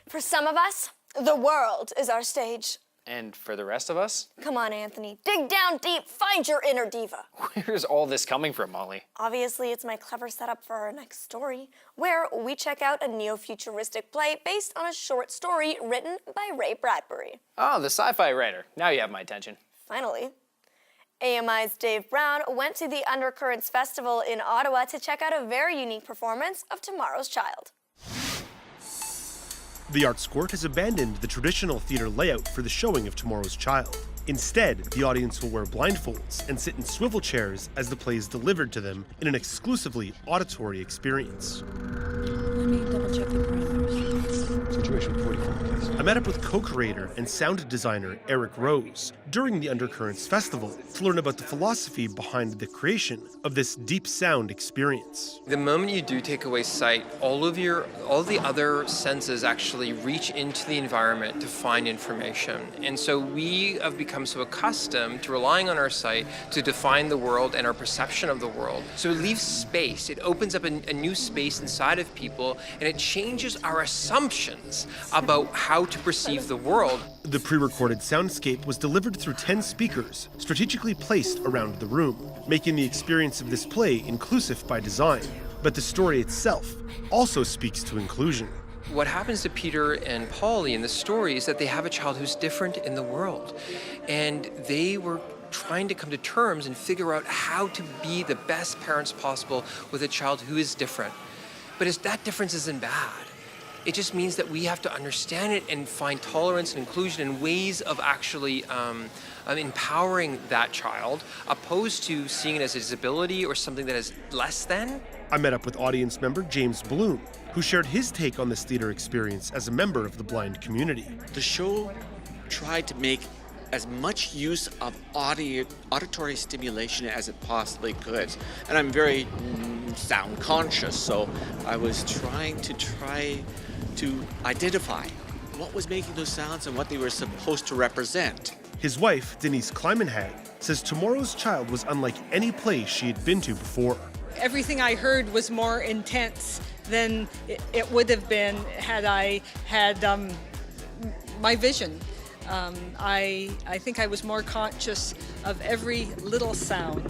For some of us, the world is our stage. And for the rest of us? Come on, Anthony. Dig down deep, find your inner diva. Where's all this coming from, Molly? Obviously, it's my clever setup for our next story, where we check out a neo-futuristic play based on a short story written by Bradbury. Oh, the sci-fi writer. Now you have my attention. Finally. AMI's Dave Brown went to the Undercurrents Festival in Ottawa to check out a very unique performance of Tomorrow's Child. The Arts Court has abandoned the traditional theater layout for the showing of Tomorrow's Child. Instead, the audience will wear blindfolds and sit in swivel chairs as the play is delivered to them in an exclusively auditory experience. Let me double check the parameters. Situation 44, please. I met up with co-creator and sound designer Eric Rose during the Undercurrents Festival to learn about the philosophy behind the creation of this deep sound experience. The moment you do take away sight, all the other senses actually reach into the environment to find information. And so we have become so accustomed to relying on our sight to define the world and our perception of the world. So it leaves space. It opens up a new space inside of people, and it changes our assumptions about how to perceive the world. The pre-recorded soundscape was delivered through 10 speakers, strategically placed around the room, making the experience of this play inclusive by design. But the story itself also speaks to inclusion. What happens to Peter and Polly in the story is that they have a child who's different in the world. And they were trying to come to terms and figure out how to be the best parents possible with a child who is different. But that difference isn't bad. It just means that we have to understand it and find tolerance and inclusion and ways of actually empowering that child, opposed to seeing it as a disability or something that is less than. I met up with audience member James Bloom, who shared his take on this theater experience as a member of the blind community. The show tried to make as much use of auditory stimulation as it possibly could. And I'm very sound conscious, so I was trying to identify what was making those sounds and what they were supposed to represent. His wife, Denise Kleimanhag, says Tomorrow's Child was unlike any play she had been to before. Everything I heard was more intense than it would have been had I had my vision. I think I was more conscious of every little sound.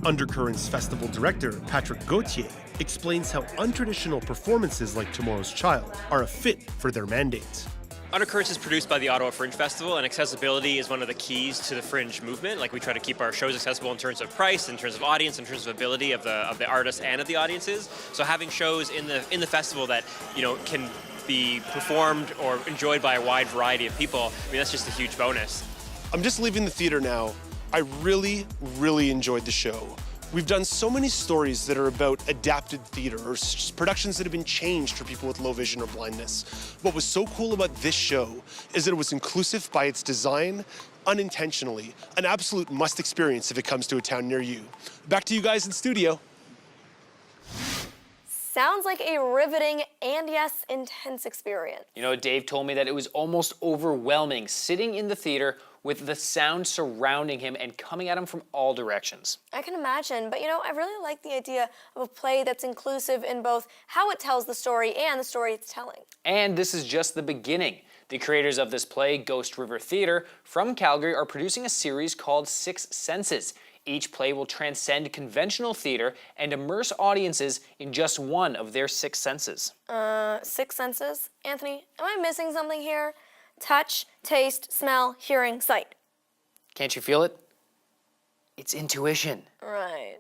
Undercurrents Festival director Patrick Gauthier explains how untraditional performances like Tomorrow's Child are a fit for their mandate. Undercurrents is produced by the Ottawa Fringe Festival, and accessibility is one of the keys to the Fringe movement. Like, we try to keep our shows accessible in terms of price, in terms of audience, in terms of ability of the artists and of the audiences. So having shows in the festival that, you know, can be performed or enjoyed by a wide variety of people, I mean, that's just a huge bonus. I'm just leaving the theater now. I really, really enjoyed the show. We've done so many stories that are about adapted theater or productions that have been changed for people with low vision or blindness. What was so cool about this show is that it was inclusive by its design, unintentionally, an absolute must experience if it comes to a town near you. Back to you guys in studio. Sounds like a riveting and, yes, intense experience. You know, Dave told me that it was almost overwhelming sitting in the theater with the sound surrounding him and coming at him from all directions. I can imagine, but you know, I really like the idea of a play that's inclusive in both how it tells the story and the story it's telling. And this is just the beginning. The creators of this play, Ghost River Theatre, from Calgary, are producing a series called Six Senses. Each play will transcend conventional theater and immerse audiences in just one of their six senses. Six senses? Anthony, am I missing something here? Touch, taste, smell, hearing, sight. Can't you feel it? It's intuition. Right.